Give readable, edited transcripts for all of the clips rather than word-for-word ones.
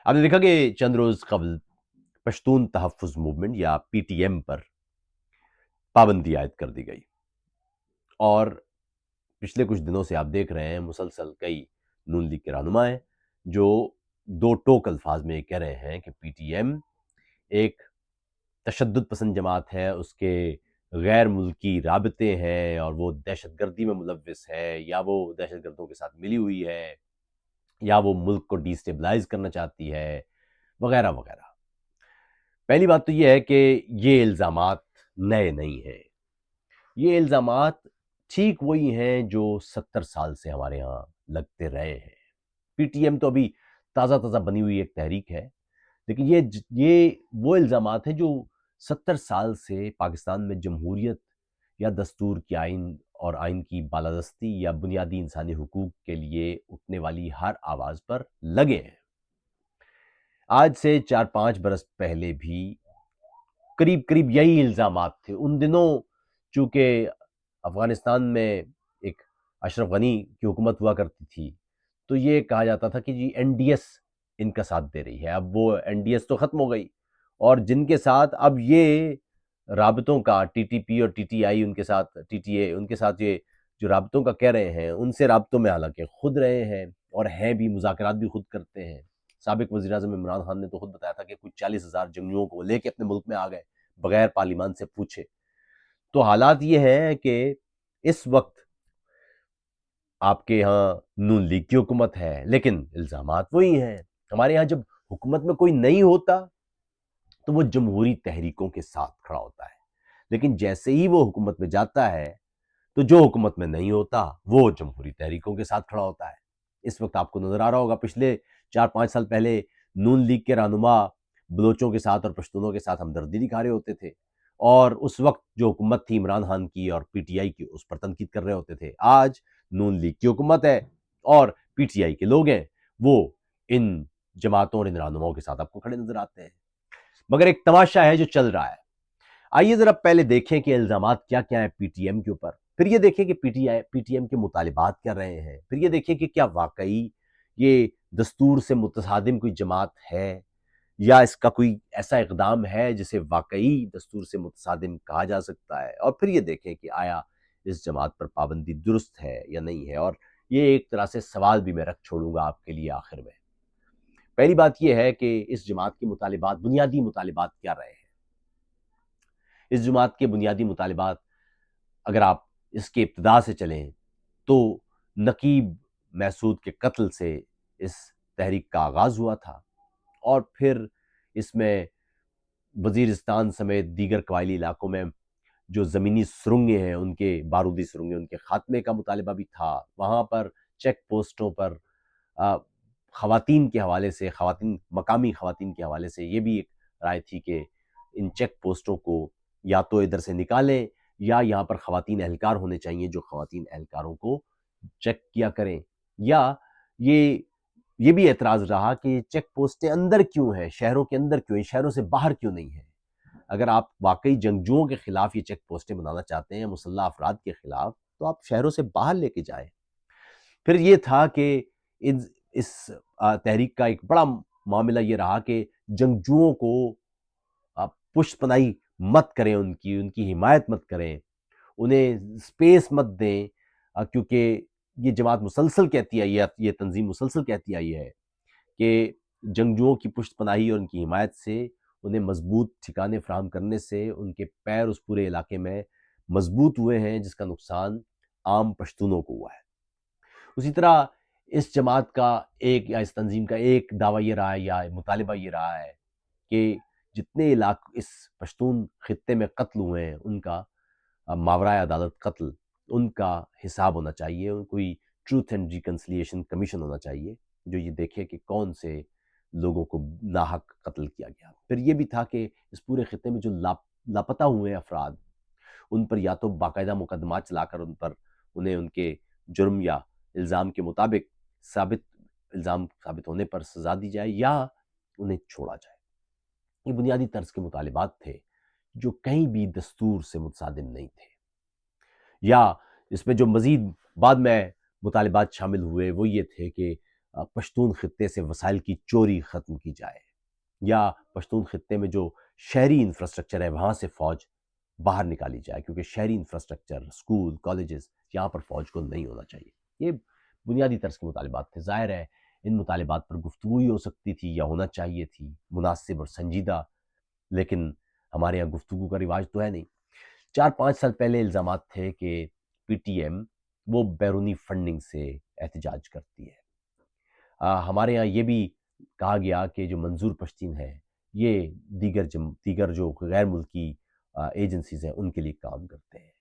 آپ نے دیکھا کہ چند روز قبل پشتون تحفظ موومنٹ یا پی ٹی ایم پر پابندی عائد کر دی گئی، اور پچھلے کچھ دنوں سے آپ دیکھ رہے ہیں مسلسل کئی نون لیگ کے رہنما ہیں جو دو ٹوک الفاظ میں یہ کہہ رہے ہیں کہ پی ٹی ایم ایک تشدد پسند جماعت ہے، اس کے غیر ملکی رابطے ہیں اور وہ دہشت گردی میں ملوث ہے، یا وہ دہشت گردوں کے ساتھ ملی ہوئی ہے، یا وہ ملک کو ڈیسٹیبلائز کرنا چاہتی ہے، وغیرہ وغیرہ۔ پہلی بات تو یہ ہے کہ یہ الزامات نئے نہیں ہیں، یہ الزامات ٹھیک وہی ہیں جو 70 سال سے ہمارے ہاں لگتے رہے ہیں۔ پی ٹی ایم تو ابھی تازہ تازہ بنی ہوئی ایک تحریک ہے، لیکن یہ وہ الزامات ہیں جو 70 سال سے پاکستان میں جمہوریت یا دستور کی اور آئین کی بالادستی یا بنیادی انسانی حقوق کے لیے اٹھنے والی ہر آواز پر لگے ہیں۔ آج سے 4-5 برس پہلے بھی قریب قریب یہی الزامات تھے۔ ان دنوں چونکہ افغانستان میں ایک اشرف غنی کی حکومت ہوا کرتی تھی، تو یہ کہا جاتا تھا کہ جی این ڈی ایس ان کا ساتھ دے رہی ہے۔ اب وہ این ڈی ایس تو ختم ہو گئی، اور جن کے ساتھ اب یہ رابطوں کا ٹی ٹی پی اور ٹی ٹی آئی ان کے ساتھ ٹی ٹی اے ان کے ساتھ یہ جو رابطوں کا کہہ رہے ہیں، ان سے رابطوں میں حالانکہ خود رہے ہیں اور ہیں بھی، مذاکرات بھی خود کرتے ہیں۔ سابق وزیر اعظم عمران خان نے تو خود بتایا تھا کہ کچھ 40,000 جنگجوؤں کو لے کے اپنے ملک میں آ گئے بغیر پارلیمان سے پوچھے۔ تو حالات یہ ہیں کہ اس وقت آپ کے ہاں نون لیگ کی حکومت ہے، لیکن الزامات وہی ہیں۔ ہمارے یہاں جب حکومت میں کوئی نہیں ہوتا تو وہ جمہوری تحریکوں کے ساتھ کھڑا ہوتا ہے، لیکن جیسے ہی وہ حکومت میں جاتا ہے تو جو حکومت میں نہیں ہوتا وہ جمہوری تحریکوں کے ساتھ کھڑا ہوتا ہے۔ اس وقت آپ کو نظر آ رہا ہوگا پچھلے 4-5 سال پہلے نون لیگ کے رہنما بلوچوں کے ساتھ اور پشتونوں کے ساتھ ہمدردی دکھا رہے ہوتے تھے، اور اس وقت جو حکومت تھی عمران خان کی اور پی ٹی آئی کی، اس پر تنقید کر رہے ہوتے تھے۔ آج نون لیگ کی حکومت ہے اور پی ٹی آئی کے لوگ ہیں، وہ ان جماعتوں اور ان رہنماؤں کے ساتھ آپ کو کھڑے نظر آتے ہیں۔ مگر ایک تماشا ہے جو چل رہا ہے۔ آئیے ذرا پہلے دیکھیں کہ الزامات کیا کیا ہیں پی ٹی ایم کے اوپر، پھر یہ دیکھیں کہ پی ٹی ایم کے مطالبات کیا رہے ہیں، پھر یہ دیکھیں کہ کیا واقعی یہ دستور سے متصادم کوئی جماعت ہے، یا اس کا کوئی ایسا اقدام ہے جسے واقعی دستور سے متصادم کہا جا سکتا ہے، اور پھر یہ دیکھیں کہ آیا اس جماعت پر پابندی درست ہے یا نہیں ہے۔ اور یہ ایک طرح سے سوال بھی میں رکھ چھوڑوں گا آپ کے لیے آخر میں۔ پہلی بات یہ ہے کہ اس جماعت کے مطالبات، بنیادی مطالبات کیا رہے ہیں۔ اس جماعت کے بنیادی مطالبات اگر آپ اس کے ابتدا سے چلیں تو نقیب محسود کے قتل سے اس تحریک کا آغاز ہوا تھا، اور پھر اس میں وزیرستان سمیت دیگر قبائلی علاقوں میں جو زمینی سرنگیں ہیں، ان کے بارودی سرنگیں، ان کے خاتمے کا مطالبہ بھی تھا۔ وہاں پر چیک پوسٹوں پر خواتین کے حوالے سے، مقامی خواتین کے حوالے سے یہ بھی ایک رائے تھی کہ ان چیک پوسٹوں کو یا تو ادھر سے نکالیں، یا یہاں پر خواتین اہلکار ہونے چاہیے جو خواتین اہلکاروں کو چیک کیا کریں۔ یا یہ بھی اعتراض رہا کہ چیک پوسٹیں اندر کیوں ہیں، شہروں کے اندر کیوں ہیں، شہروں سے باہر کیوں نہیں ہیں۔ اگر آپ واقعی جنگجوؤں کے خلاف یہ چیک پوسٹیں بنانا چاہتے ہیں، مسلح افراد کے خلاف، تو آپ شہروں سے باہر لے کے جائیں۔ پھر یہ تھا کہ اس تحریک کا ایک بڑا معاملہ یہ رہا کہ جنگجوؤں کو پشت پناہی مت کریں، ان کی حمایت مت کریں، انہیں سپیس مت دیں، کیونکہ یہ جماعت مسلسل کہتی آئی ہے، یہ تنظیم مسلسل کہتی آئی ہے کہ جنگجوؤں کی پشت پناہی اور ان کی حمایت سے، انہیں مضبوط ٹھکانے فراہم کرنے سے ان کے پیر اس پورے علاقے میں مضبوط ہوئے ہیں، جس کا نقصان عام پشتونوں کو ہوا ہے۔ اسی طرح اس جماعت کا یا اس تنظیم کا ایک دعویٰ یہ رہا ہے یا مطالبہ یہ رہا ہے کہ جتنے علاقے اس پشتون خطے میں قتل ہوئے ہیں، ان کا ماورائے عدالت قتل، ان کا حساب ہونا چاہیے، کوئی ٹروتھ اینڈ ریکنسیلیشن کمیشن ہونا چاہیے جو یہ دیکھے کہ کون سے لوگوں کو ناحق قتل کیا گیا۔ پھر یہ بھی تھا کہ اس پورے خطے میں جو لاپتہ ہوئے ہیں افراد، ان پر یا تو باقاعدہ مقدمات چلا کر انہیں ان کے جرم یا الزام کے مطابق الزام ثابت ہونے پر سزا دی جائے یا انہیں چھوڑا جائے۔ یہ بنیادی طرز کے مطالبات تھے جو کہیں بھی دستور سے متصادم نہیں تھے۔ یا اس میں جو مزید بعد میں مطالبات شامل ہوئے وہ یہ تھے کہ پشتون خطے سے وسائل کی چوری ختم کی جائے، یا پشتون خطے میں جو شہری انفراسٹرکچر ہے وہاں سے فوج باہر نکالی جائے، کیونکہ شہری انفراسٹرکچر، اسکول، کالجز، یہاں پر فوج کو نہیں ہونا چاہیے۔ یہ بنیادی طرز کے مطالبات تھے۔ ظاہر ہے ان مطالبات پر گفتگو ہی ہو سکتی تھی یا ہونا چاہیے تھی، مناسب اور سنجیدہ، لیکن ہمارے یہاں گفتگو کا رواج تو ہے نہیں۔ 4-5 سال پہلے الزامات تھے کہ پی ٹی ایم وہ بیرونی فنڈنگ سے احتجاج کرتی ہے۔ ہمارے یہاں یہ بھی کہا گیا کہ جو منظور پشتین ہے یہ دیگر جو غیر ملکی ایجنسیز ہیں ان کے لیے کام کرتے ہیں۔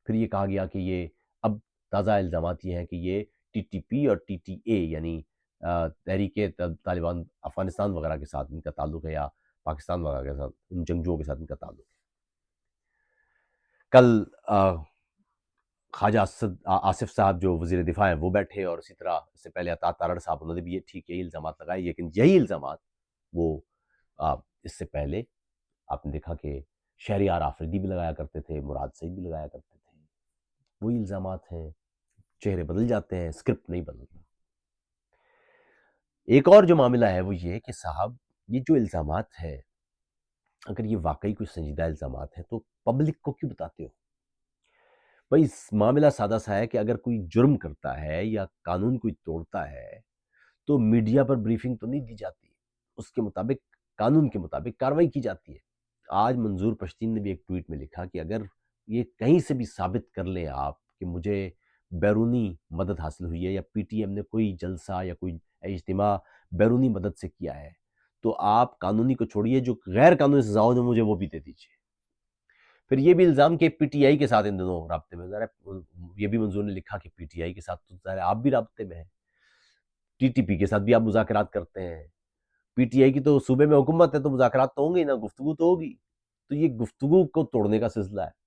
پھر یہ کہا گیا کہ یہ اب تازہ الزامات یہ ہیں کہ یہ ٹی ٹی پی اور ٹی ٹی اے یعنی تحریک طالبان افغانستان وغیرہ کے ساتھ ان کا تعلق ہے، یا پاکستان وغیرہ کے ساتھ، ان جنگجوؤں کے ساتھ ان کا تعلق ہے۔ کل خواجہ آصف صاحب جو وزیر دفاع ہیں وہ بیٹھے، اور اسی طرح اس سے پہلے عطا تارڑ صاحب، انہوں نے بھی یہ ٹھیک یہی الزامات لگائے، لیکن یہی الزامات وہ اس سے پہلے آپ نے دیکھا کہ شہریار آفریدی بھی لگایا کرتے تھے، مراد سعید بھی لگایا کرتے تھے۔ وہی الزامات ہیں، چہرے بدل جاتے ہیں، اسکرپٹ نہیں بدلتا۔ ایک اور جو معاملہ ہے وہ یہ کہ صاحب یہ جو الزامات ہیں، اگر یہ واقعی کوئی سنجیدہ الزامات ہیں تو پبلک کو کیوں بتاتے ہو؟ بھائی معاملہ سادہ سا ہے کہ اگر کوئی جرم کرتا ہے یا قانون کوئی توڑتا ہے تو میڈیا پر بریفنگ تو نہیں دی جاتی، اس کے مطابق، قانون کے مطابق کارروائی کی جاتی ہے۔ آج منظور پشتین نے بھی ایک ٹویٹ میں لکھا کہ اگر یہ کہیں سے بھی ثابت کر لیں آپ کہ مجھے بیرونی مدد حاصل ہوئی ہے، یا پی ٹی ایم نے کوئی جلسہ یا کوئی اجتماع بیرونی مدد سے کیا ہے، تو آپ قانونی کو چھوڑیے، جو غیر قانونی سزاؤں نے مجھے وہ بھی دے دیجیے۔ پھر یہ بھی الزام کہ پی ٹی آئی کے ساتھ ان دنوں رابطے میں، یہ بھی منظور نے لکھا کہ پی ٹی آئی کے ساتھ تو ظاہر آپ بھی رابطے میں ہیں، ٹی ٹی پی کے ساتھ بھی آپ مذاکرات کرتے ہیں، پی ٹی آئی کی تو صوبے میں حکومت ہے تو مذاکرات تو ہوں گے نا، گفتگو تو ہوگی۔ تو یہ گفتگو کو توڑنے کا سلسلہ ہے۔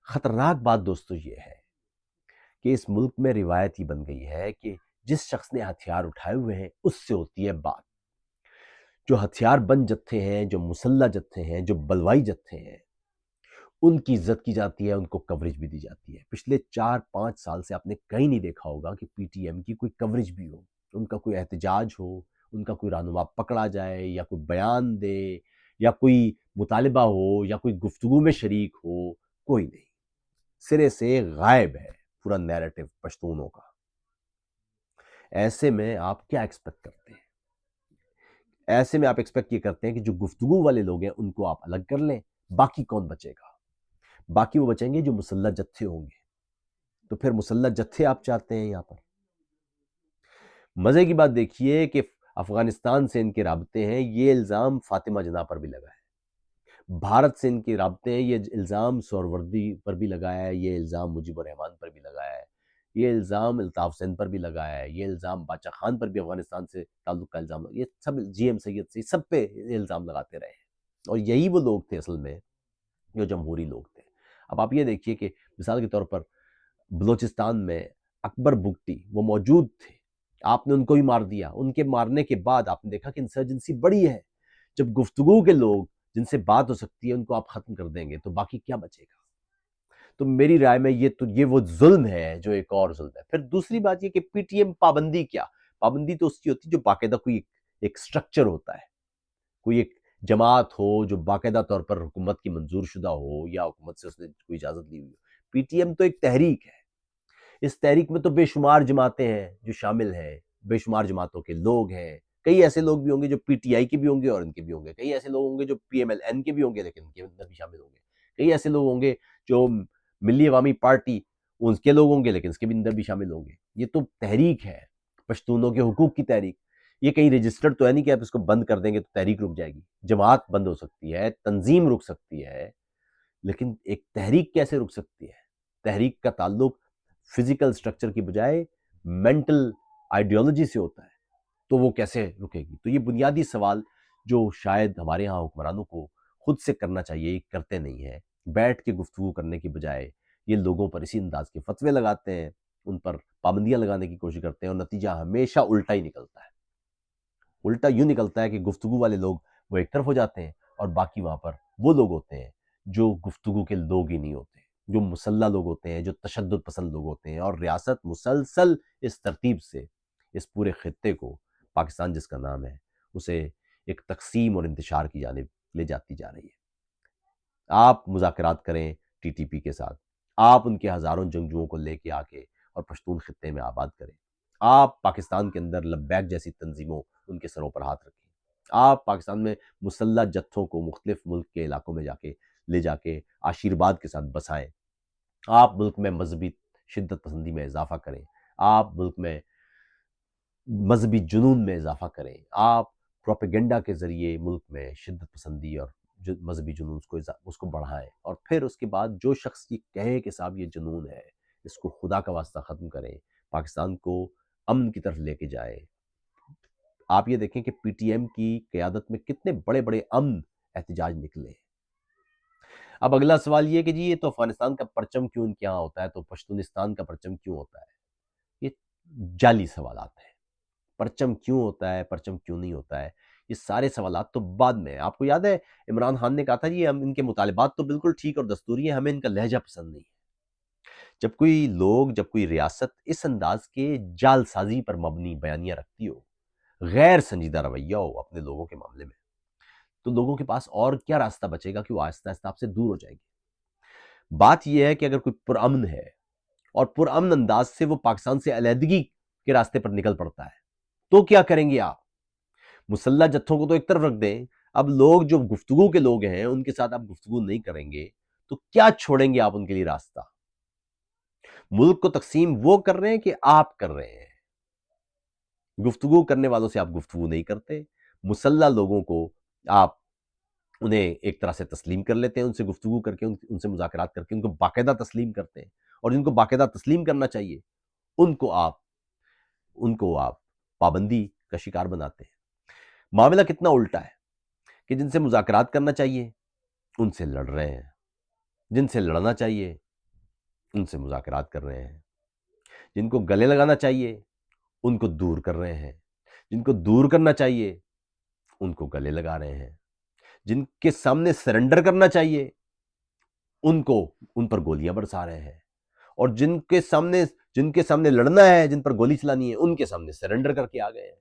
خطرناک بات دوستو یہ ہے کہ اس ملک میں روایت ہی بن گئی ہے کہ جس شخص نے ہتھیار اٹھائے ہوئے ہیں اس سے ہوتی ہے بات۔ جو ہتھیار بند جتھے ہیں، جو مسلح جتھے ہیں، جو بلوائی جتھے ہیں، ان کی عزت کی جاتی ہے، ان کو کوریج بھی دی جاتی ہے۔ پچھلے 4-5 سال سے آپ نے کہیں نہیں دیکھا ہوگا کہ پی ٹی ایم کی کوئی کوریج بھی ہو، ان کا کوئی احتجاج ہو، ان کا کوئی رہنما پکڑا جائے، یا کوئی بیان دے، یا کوئی مطالبہ ہو، یا کوئی گفتگو میں شریک ہو، کوئی نہیں۔ سرے سے غائب ہے پورا نیریٹو پشتونوں کا۔ ایسے میں آپ کیا ایکسپیکٹ کرتے ہیں؟ ایسے میں آپ ایکسپیکٹ یہ کرتے ہیں کہ جو گفتگو والے لوگ ہیں ان کو آپ الگ کر لیں، باقی کون بچے گا؟ باقی وہ بچیں گے جو مسلح جتھے ہوں گے۔ تو پھر مسلح جتھے آپ چاہتے ہیں یہاں پر۔ مزے کی بات دیکھیے کہ افغانستان سے ان کے رابطے ہیں، یہ الزام فاطمہ جناح پر بھی لگا ہے۔ بھارت سے ان کے رابطے ہیں، یہ الزام سہروردی پر بھی لگایا ہے، یہ الزام مجیب الرحمان پر بھی لگایا ہے، یہ الزام الطاف زین پر بھی لگایا ہے، یہ الزام باچا خان پر بھی افغانستان سے تعلق کا الزام، یہ سب جی ایم سید سے سب پہ یہ الزام لگاتے رہے ہیں۔ اور یہی وہ لوگ تھے اصل میں جو جمہوری لوگ تھے۔ اب آپ یہ دیکھیے کہ مثال کے طور پر بلوچستان میں اکبر بگٹی وہ موجود تھے، آپ نے ان کو ہی مار دیا۔ ان کے مارنے کے بعد آپ نے دیکھا کہ انسرجنسی بڑی ہے۔ جب گفتگو کے لوگ جن سے بات ہو سکتی ہے ان کو آپ ختم کر دیں گے تو باقی کیا بچے گا؟ تو میری رائے میں یہ وہ ظلم ہے جو ایک اور ظلم ہے۔ پھر دوسری بات یہ کہ پی ٹی ایم پابندی کیا؟ پابندی تو اس کی ہوتی ہے جو باقاعدہ کوئی ایک سٹرکچر ہوتا ہے، کوئی ایک جماعت ہو جو باقاعدہ طور پر حکومت کی منظور شدہ ہو یا حکومت سے اس نے کوئی اجازت لی ہوئی ہو۔ پی ٹی ایم تو ایک تحریک ہے، اس تحریک میں تو بے شمار جماعتیں ہیں جو شامل ہیں، بے شمار جماعتوں کے لوگ ہیں۔ کئی ایسے لوگ بھی ہوں گے جو پی ٹی آئی کے بھی ہوں گے اور ان کے بھی ہوں گے، کئی ایسے لوگ ہوں گے جو پی ایم ایل این کے بھی ہوں گے لیکن ان کے اندر بھی شامل ہوں گے، کئی ایسے لوگ ہوں گے جو ملی عوامی پارٹی ان کے لوگ ہوں گے لیکن اس کے بھی اندر بھی شامل ہوں گے۔ یہ تو تحریک ہے، پشتونوں کے حقوق کی تحریک۔ یہ کہیں رجسٹرڈ تو ہے نہیں کہ آپ اس کو بند کر دیں گے تو تحریک رک جائے گی۔ جماعت بند ہو سکتی ہے، تنظیم رک سکتی ہے، لیکن ایک تحریک کیسے رک سکتی ہے؟ تحریک کا تعلق فزیکل سٹرکچر کی بجائے مینٹل آئیڈیالوجی سے ہوتا ہے، تو وہ کیسے رکے گی؟ تو یہ بنیادی سوال جو شاید ہمارے ہاں حکمرانوں کو خود سے کرنا چاہیے، کرتے نہیں ہیں۔ بیٹھ کے گفتگو کرنے کی بجائے یہ لوگوں پر اسی انداز کے فتوے لگاتے ہیں، ان پر پابندیاں لگانے کی کوشش کرتے ہیں، اور نتیجہ ہمیشہ الٹا ہی نکلتا ہے۔ الٹا یوں نکلتا ہے کہ گفتگو والے لوگ وہ ایک طرف ہو جاتے ہیں اور باقی وہاں پر وہ لوگ ہوتے ہیں جو گفتگو کے لوگ ہی نہیں ہوتے، جو مسلح لوگ ہوتے ہیں، جو تشدد پسند لوگ ہوتے ہیں، اور ریاست مسلسل اس ترتیب سے اس پورے خطے کو، پاکستان جس کا نام ہے، اسے ایک تقسیم اور انتشار کی جانب لے جاتی جا رہی ہے۔ آپ مذاکرات کریں ٹی ٹی پی کے ساتھ، آپ ان کے ہزاروں جنگجوؤں کو لے کے آ کے اور پشتون خطے میں آباد کریں، آپ پاکستان کے اندر لبیک جیسی تنظیموں ان کے سروں پر ہاتھ رکھیں، آپ پاکستان میں مسلح جتھوں کو مختلف ملک کے علاقوں میں لے جا کے آشیرواد کے ساتھ بسائیں، آپ ملک میں مذہبی شدت پسندی میں اضافہ کریں، آپ ملک میں مذہبی جنون میں اضافہ کریں، آپ پروپیگنڈا کے ذریعے ملک میں شدت پسندی اور مذہبی جنون اس کو بڑھائیں، اور پھر اس کے بعد جو شخص یہ کہے کہ صاحب یہ جنون ہے، اس کو خدا کا واسطہ ختم کریں، پاکستان کو امن کی طرف لے کے جائے۔ آپ یہ دیکھیں کہ پی ٹی ایم کی قیادت میں کتنے بڑے بڑے امن احتجاج نکلے ہیں۔ اب اگلا سوال یہ کہ جی یہ تو افغانستان کا پرچم کیوں ان کے یہاں ہوتا ہے، تو پشتونستان کا پرچم کیوں ہوتا ہے؟ یہ جعلی سوالات ہیں۔ پرچم کیوں ہوتا ہے، پرچم کیوں نہیں ہوتا ہے، یہ سارے سوالات تو بعد میں۔ آپ کو یاد ہے عمران خان نے کہا تھا جی ہم ان کے مطالبات تو بالکل ٹھیک اور دستوری ہیں، ہمیں ان کا لہجہ پسند نہیں ہے۔ جب کوئی ریاست اس انداز کے جال سازی پر مبنی بیانیہ رکھتی ہو، غیر سنجیدہ رویہ ہو اپنے لوگوں کے معاملے میں، تو لوگوں کے پاس اور کیا راستہ بچے گا کہ وہ آہستہ آہستہ آپ سے دور ہو جائیں گے۔ بات یہ ہے کہ اگر کوئی پرامن ہے اور پرامن انداز سے وہ پاکستان سے علیحدگی کے راستے پر نکل پڑتا ہے، تو کیا کریں گے آپ؟ مسلح جتھوں کو تو ایک طرف رکھ دیں، اب لوگ جو گفتگو کے لوگ ہیں ان کے ساتھ آپ گفتگو نہیں کریں گے تو کیا چھوڑیں گے آپ ان کے لیے راستہ؟ ملک کو تقسیم وہ کر رہے ہیں کہ آپ کر رہے ہیں۔ گفتگو کرنے والوں سے آپ گفتگو نہیں کرتے، مسلح لوگوں کو آپ انہیں ایک طرح سے تسلیم کر لیتے ہیں، ان سے گفتگو کر کے، ان سے مذاکرات کر کے ان کو باقاعدہ تسلیم کرتے ہیں، اور جن کو باقاعدہ تسلیم کرنا چاہیے ان کو آپ پابندی کا شکار بناتے ہیں۔ معاملہ کتنا الٹا ہے کہ جن سے مذاکرات کرنا چاہیے ان سے لڑ رہے ہیں، جن سے لڑنا چاہیے ان سے مذاکرات کر رہے ہیں، جن کو گلے لگانا چاہیے ان کو دور کر رہے ہیں، جن کو دور کرنا چاہیے ان کو گلے لگا رہے ہیں، جن کے سامنے سرنڈر کرنا چاہیے ان پر گولیاں برسا رہے ہیں، اور جن کے سامنے لڑنا ہے، جن پر گولی چلانی ہے، ان کے سامنے سرنڈر کر کے آ گئے ہیں۔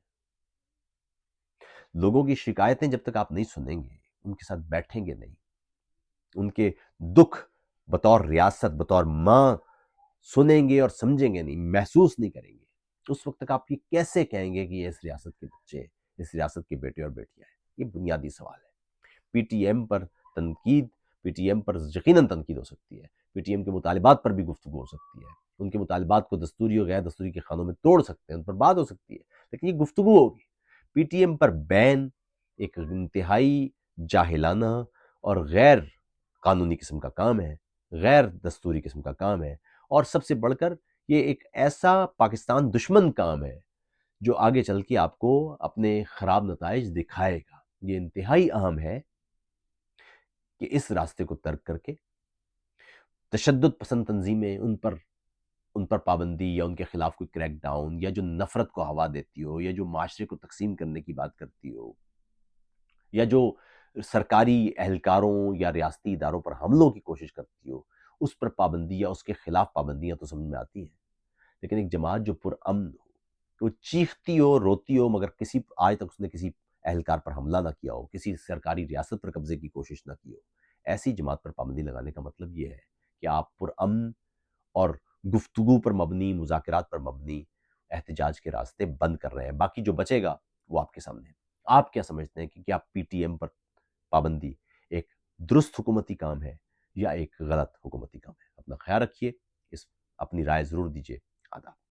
لوگوں کی شکایتیں جب تک آپ نہیں سنیں گے، ان کے ساتھ بیٹھیں گے نہیں، ان کے دکھ بطور ریاست، بطور ماں سنیں گے اور سمجھیں گے نہیں، محسوس نہیں کریں گے، اس وقت تک آپ یہ کیسے کہیں گے کہ یہ اس ریاست کے بچے، اس ریاست کے بیٹے اور بیٹیاں ہیں؟ یہ بنیادی سوال ہے۔ پی ٹی ایم پر تنقید، پی ٹی ایم پر یقیناً تنقید ہو سکتی ہے، پی ٹی ایم کے مطالبات پر بھی گفتگو ہو سکتی ہے، ان کے مطالبات کو دستوری اور غیر دستوری کے خانوں میں توڑ سکتے ہیں، ان پر بات ہو سکتی ہے، لیکن یہ گفتگو ہوگی۔ پی ٹی ایم پر بین ایک انتہائی جاہلانہ اور غیر قانونی قسم کا کام ہے، غیر دستوری قسم کا کام ہے، اور سب سے بڑھ کر یہ ایک ایسا پاکستان دشمن کام ہے جو آگے چل کے آپ کو اپنے خراب نتائج دکھائے گا۔ یہ انتہائی اہم ہے کہ اس راستے کو ترک کر کے تشدد پسند تنظیمیں ان پر پابندی یا ان کے خلاف کوئی کریک ڈاؤن، یا جو نفرت کو ہوا دیتی ہو، یا جو معاشرے کو تقسیم کرنے کی بات کرتی ہو، یا جو سرکاری اہلکاروں یا ریاستی اداروں پر حملوں کی کوشش کرتی ہو، اس پر پابندی یا اس کے خلاف پابندیاں تو سمجھ میں آتی ہیں، لیکن ایک جماعت جو پرامن ہو، وہ چیختی ہو، روتی ہو، مگر آج تک اس نے کسی اہلکار پر حملہ نہ کیا ہو، کسی سرکاری ریاست پر قبضے کی کوشش نہ کی ہو، ایسی جماعت پر پابندی لگانے کا مطلب یہ ہے کہ آپ پرامن اور گفتگو پر مبنی، مذاکرات پر مبنی احتجاج کے راستے بند کر رہے ہیں۔ باقی جو بچے گا وہ آپ کے سامنے ہے۔ آپ کیا سمجھتے ہیں کہ کیا پی ٹی ایم پر پابندی ایک درست حکومتی کام ہے یا ایک غلط حکومتی کام ہے؟ اپنا خیال رکھیے، اپنی رائے ضرور دیجیے۔ آداب۔